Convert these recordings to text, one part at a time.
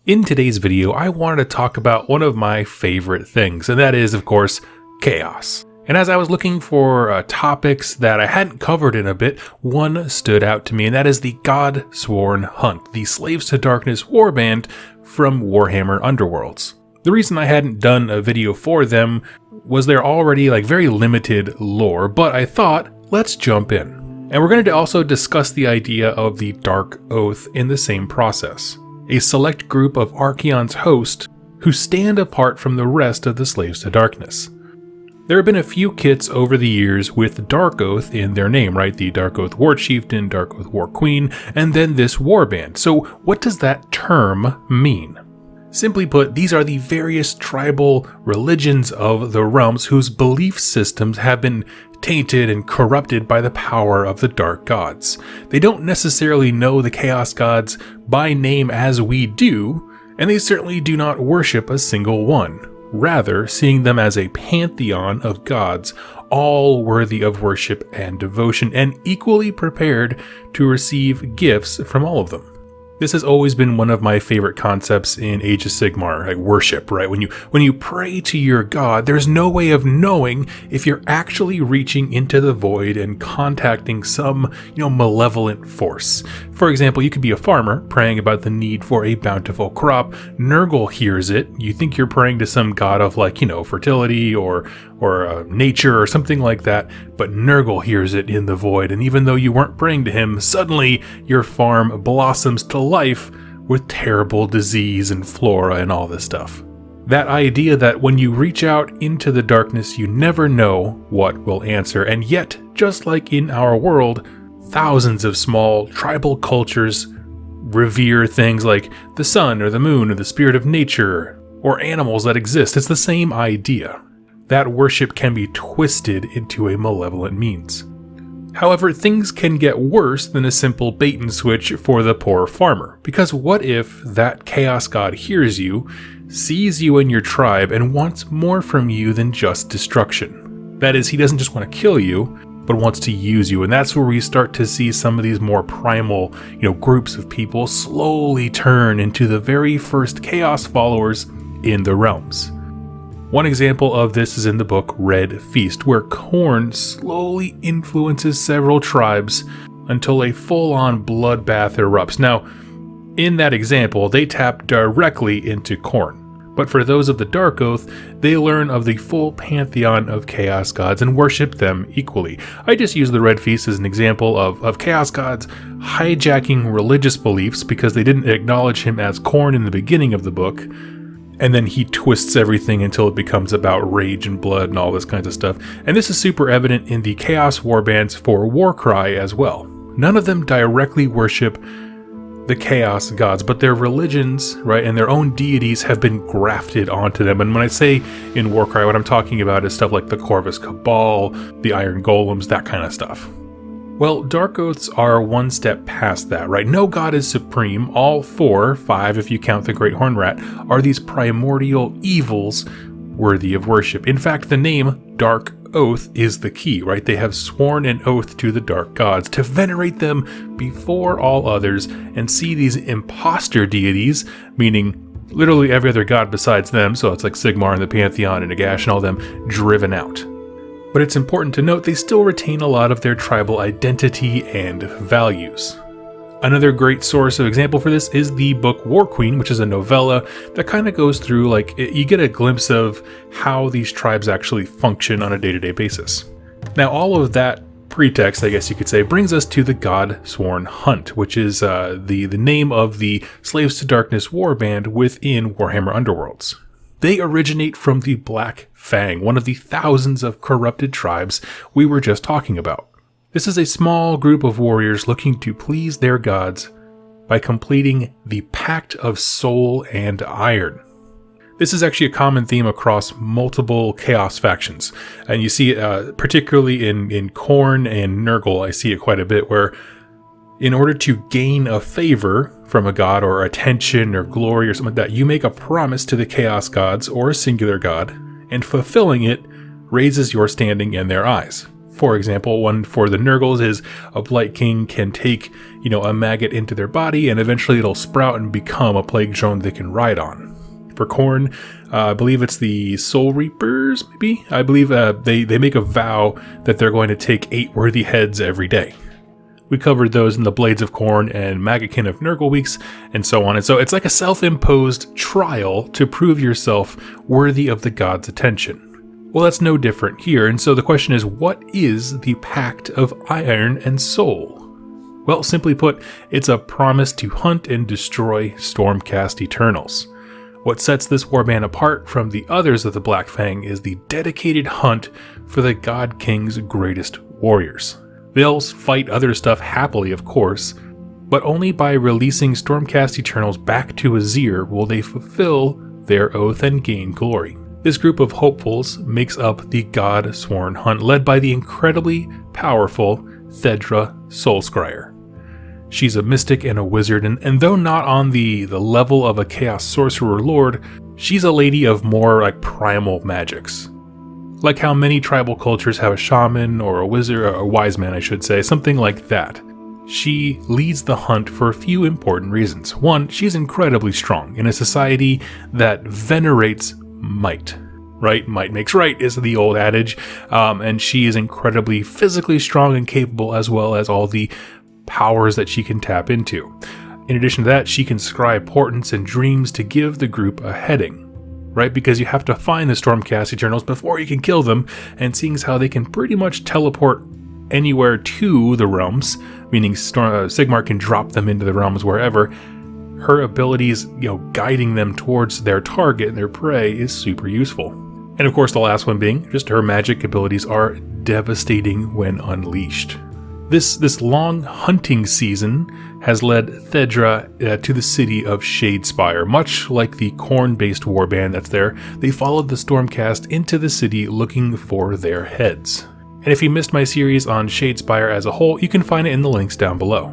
In today's video, I wanted to talk about one of my favorite things, and that is, of course, chaos. And as I was looking for topics that I hadn't covered in a bit, one stood out to me, and that is the Godsworn Hunt, the Slaves to Darkness warband from Warhammer Underworlds. The reason I hadn't done a video for them was they're already very very lore, but I thought, let's jump in. And we're going to also discuss the idea of the Dark Oath in the same process. A select group of Archaon's hosts who stand apart from the rest of the Slaves to Darkness. There have been a few kits over the years with Dark Oath in their name, right? The Dark Oath War Chieftain, Dark Oath War Queen, and then this warband. So what does that term mean? Simply put, these are the various tribal religions of the realms whose belief systems have been tainted and corrupted by the power of the dark gods. They don't necessarily know the chaos gods by name as we do, and they certainly do not worship a single one, rather seeing them as a pantheon of gods, all worthy of worship and devotion, and equally prepared to receive gifts from all of them. This has always been one of my favorite concepts in Age of Sigmar, like worship, right? When you pray to your god, there's no way of knowing if you're actually reaching into the void and contacting some, malevolent force. For example, you could be a farmer praying about the need for a bountiful crop. Nurgle hears it. You think you're praying to some god of fertility or nature or something like that, but Nurgle hears it in the void, and even though you weren't praying to him, suddenly your farm blossoms to life with terrible disease and flora and all this stuff. That idea that when you reach out into the darkness, you never know what will answer, and yet, just like in our world, thousands of small tribal cultures revere things like the sun or the moon or the spirit of nature or animals that exist. It's the same idea. That worship can be twisted into a malevolent means. However, things can get worse than a simple bait and switch for the poor farmer, because what if that chaos god hears you, sees you and your tribe, and wants more from you than just destruction? That is, he doesn't just want to kill you, but wants to use you, and that's where we start to see some of these more primal, groups of people slowly turn into the very first chaos followers in the realms. One example of this is in the book Red Feast, where Khorne slowly influences several tribes until a full-on bloodbath erupts. Now, in that example, they tap directly into Khorne, but for those of the Dark Oath, they learn of the full pantheon of chaos gods and worship them equally. I just use the Red Feast as an example of chaos gods hijacking religious beliefs because they didn't acknowledge him as Khorne in the beginning of the book, and then he twists everything until it becomes about rage and blood and all this kinds of stuff. And this is super evident in the Chaos Warbands for Warcry as well. None of them directly worship the Chaos gods, but their religions, right, and their own deities have been grafted onto them. And when I say in Warcry, what I'm talking about is stuff like the Corvus Cabal, the Iron Golems, that kind of stuff. Well, Dark Oaths are one step past that, right? No god is supreme. All 5 if you count the Great Horned Rat, are these primordial evils worthy of worship. In fact, the name Dark Oath is the key, right? They have sworn an oath to the dark gods to venerate them before all others and see these imposter deities, meaning literally every other god besides them, so it's like Sigmar and the Pantheon and Nagash and all them, driven out. But it's important to note they still retain a lot of their tribal identity and values. Another great source of example for this is the book War Queen, which is a novella that kind of goes through, you get a glimpse of how these tribes actually function on a day-to-day basis. Now, all of that pretext, I guess you could say, brings us to the Godsworn Hunt, which is the name of the Slaves to Darkness warband within Warhammer Underworlds. They originate from the Black Fang, one of the thousands of corrupted tribes we were just talking about. This is a small group of warriors looking to please their gods by completing the Pact of Soul and Iron. This is actually a common theme across multiple Chaos factions, and you see it particularly in Khorne and Nurgle. I see it quite a bit, where in order to gain a favor from a god or attention or glory or something like that, you make a promise to the Chaos gods or a singular god, and fulfilling it raises your standing in their eyes. For example, one for the Nurgles is a Blight King can take, a maggot into their body, and eventually it'll sprout and become a plague drone they can ride on. For Khorne, I believe it's the Soul Reapers, maybe? I believe they make a vow that they're going to take 8 worthy heads every day. We covered those in the Blades of Khorne and Maggotkin of Nurgle Weeks, and so on. And so it's like a self-imposed trial to prove yourself worthy of the gods' attention. Well, that's no different here, and so the question is, what is the Pact of Iron and Soul? Well, simply put, it's a promise to hunt and destroy Stormcast Eternals. What sets this warband apart from the others of the Black Fang is the dedicated hunt for the God King's greatest warriors. They'll fight other stuff happily, of course, but only by releasing Stormcast Eternals back to Azyr will they fulfill their oath and gain glory. This group of hopefuls makes up the Godsworn Hunt, led by the incredibly powerful Thedra Soulscryer. She's a mystic and a wizard, and though not on the level of a Chaos Sorcerer Lord, she's a lady of more like primal magics. Like how many tribal cultures have a shaman or a wizard, or a wise man I should say, something like that. She leads the hunt for a few important reasons. One, she's incredibly strong in a society that venerates might. Right? Might makes right is the old adage, and she is incredibly physically strong and capable, as well as all the powers that she can tap into. In addition to that, she can scry portents and dreams to give the group a heading, right? Because you have to find the Stormcast Eternals before you can kill them, and seeing as how they can pretty much teleport anywhere to the realms, meaning Sigmar can drop them into the realms wherever, her abilities, guiding them towards their target and their prey is super useful. And of course, the last one being just her magic abilities are devastating when unleashed. This long hunting season has led Thedra to the city of Shadespire. Much like the Khorne-based warband that's there, they followed the Stormcast into the city looking for their heads. And if you missed my series on Shadespire as a whole, you can find it in the links down below.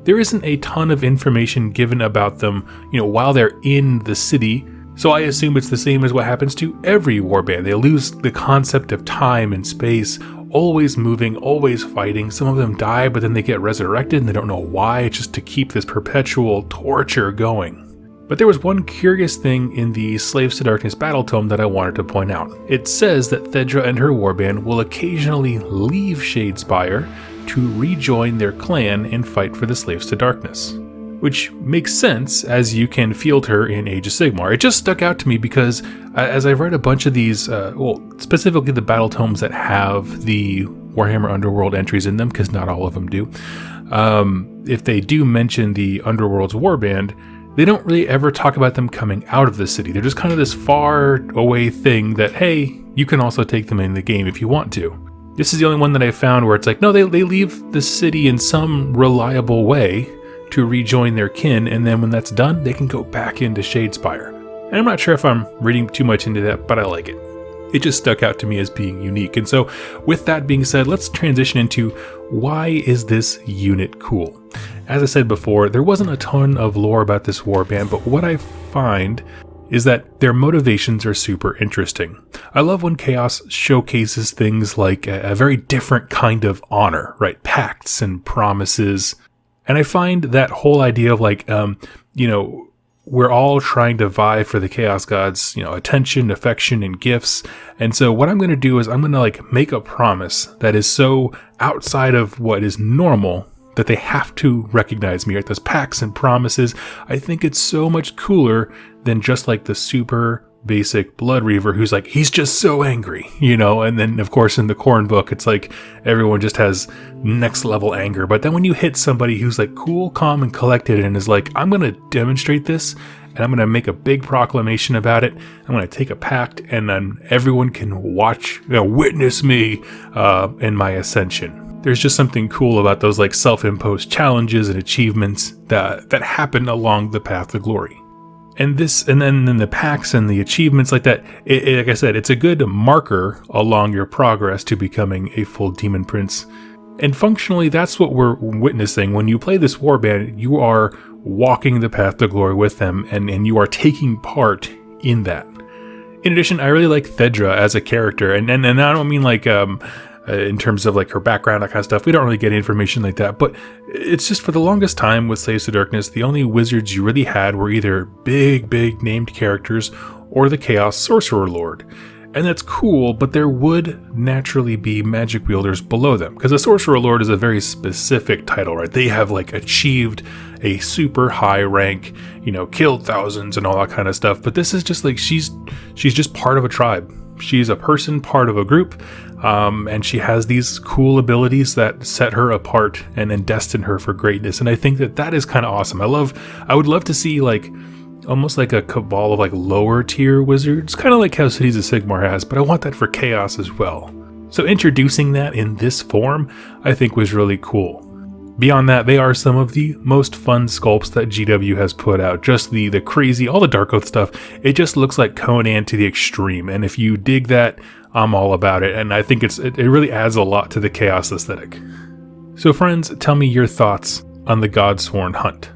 There isn't a ton of information given about them, while they're in the city, so I assume it's the same as what happens to every warband. They lose the concept of time and space, always moving, always fighting. Some of them die, but then they get resurrected and they don't know why. It's just to keep this perpetual torture going. But there was one curious thing in the Slaves to Darkness battle tome that I wanted to point out. It says that Thedra and her warband will occasionally leave Shadespire to rejoin their clan and fight for the Slaves to Darkness, which makes sense as you can field her in Age of Sigmar. It just stuck out to me because as I've read a bunch of these, specifically the battle tomes that have the Warhammer Underworld entries in them, because not all of them do, if they do mention the Underworld's warband, they don't really ever talk about them coming out of the city. They're just kind of this far away thing that, hey, you can also take them in the game if you want to. This is the only one that I found where it's like, no, they leave the city in some reliable way to rejoin their kin, and then when that's done, they can go back into Shadespire. And I'm not sure if I'm reading too much into that, but I like it. It just stuck out to me as being unique. And so with that being said, let's transition into why is this unit cool? As I said before, there wasn't a ton of lore about this warband, but what I find is that their motivations are super interesting. I love when Chaos showcases things like a very different kind of honor, right? Pacts and promises. And I find that whole idea of like, we're all trying to vie for the Chaos Gods, attention, affection, and gifts. And so what I'm going to do is I'm going to make a promise that is so outside of what is normal that they have to recognize me, right? Those pacts and promises. I think it's so much cooler than just like the super basic Blood Reaver who's like, he's just so angry, and then of course in the Khorne book, it's like everyone just has next level anger. But then when you hit somebody who's like cool, calm, and collected and is like, I'm going to demonstrate this and I'm going to make a big proclamation about it. I'm going to take a pact and then everyone can watch, witness me in my ascension. There's just something cool about those like self-imposed challenges and achievements that happen along the path to glory. And then the packs and the achievements like that, like I said, it's a good marker along your progress to becoming a full Demon Prince. And functionally, that's what we're witnessing. When you play this warband, you are walking the path to glory with them, and you are taking part in that. In addition, I really like Thedra as a character, and I don't mean like in terms of like her background, that kind of stuff. We don't really get information like that, but it's just for the longest time with Slaves to Darkness, the only wizards you really had were either big named characters or the Chaos Sorcerer Lord. And that's cool, but there would naturally be magic wielders below them, because a Sorcerer Lord is a very specific title, right? They have like achieved a super high rank, you know, killed thousands and all that kind of stuff. But this is just like, she's just part of a tribe. She's a person, part of a group, and she has these cool abilities that set her apart and destine her for greatness. And I think that is kind of awesome. I would love to see like almost like a cabal of like lower tier wizards, kind of like how Cities of Sigmar has, but I want that for Chaos as well. So introducing that in this form, I think was really cool. Beyond that, they are some of the most fun sculpts that GW has put out. Just the crazy, all the Dark Oath stuff, it just looks like Conan to the extreme. And if you dig that, I'm all about it. And I think it really adds a lot to the Chaos aesthetic. So friends, tell me your thoughts on the Godsworn Hunt.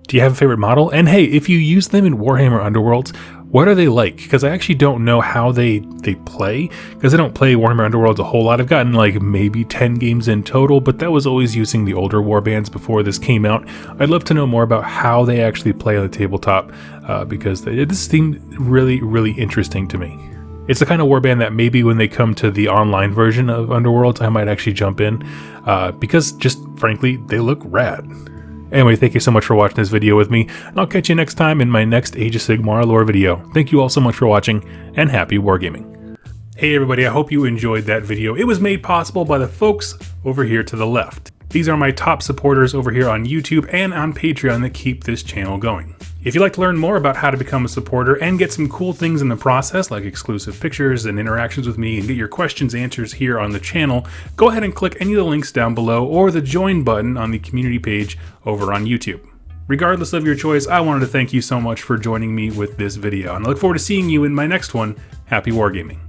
Do you have a favorite model? And hey, if you use them in Warhammer Underworlds, what are they like? Because I actually don't know how they play, because I don't play Warhammer Underworlds a whole lot. I've gotten like maybe 10 games in total, but that was always using the older warbands before this came out. I'd love to know more about how they actually play on the tabletop, because this seemed really interesting to me. It's the kind of warband that maybe when they come to the online version of Underworlds, I might actually jump in, because just frankly, they look rad. Anyway, thank you so much for watching this video with me, and I'll catch you next time in my next Age of Sigmar lore video. Thank you all so much for watching, and happy wargaming. Hey everybody, I hope you enjoyed that video. It was made possible by the folks over here to the left. These are my top supporters over here on YouTube and on Patreon that keep this channel going. If you'd like to learn more about how to become a supporter and get some cool things in the process, like exclusive pictures and interactions with me, and get your questions answered here on the channel, go ahead and click any of the links down below or the join button on the community page over on YouTube. Regardless of your choice, I wanted to thank you so much for joining me with this video, and I look forward to seeing you in my next one. Happy wargaming.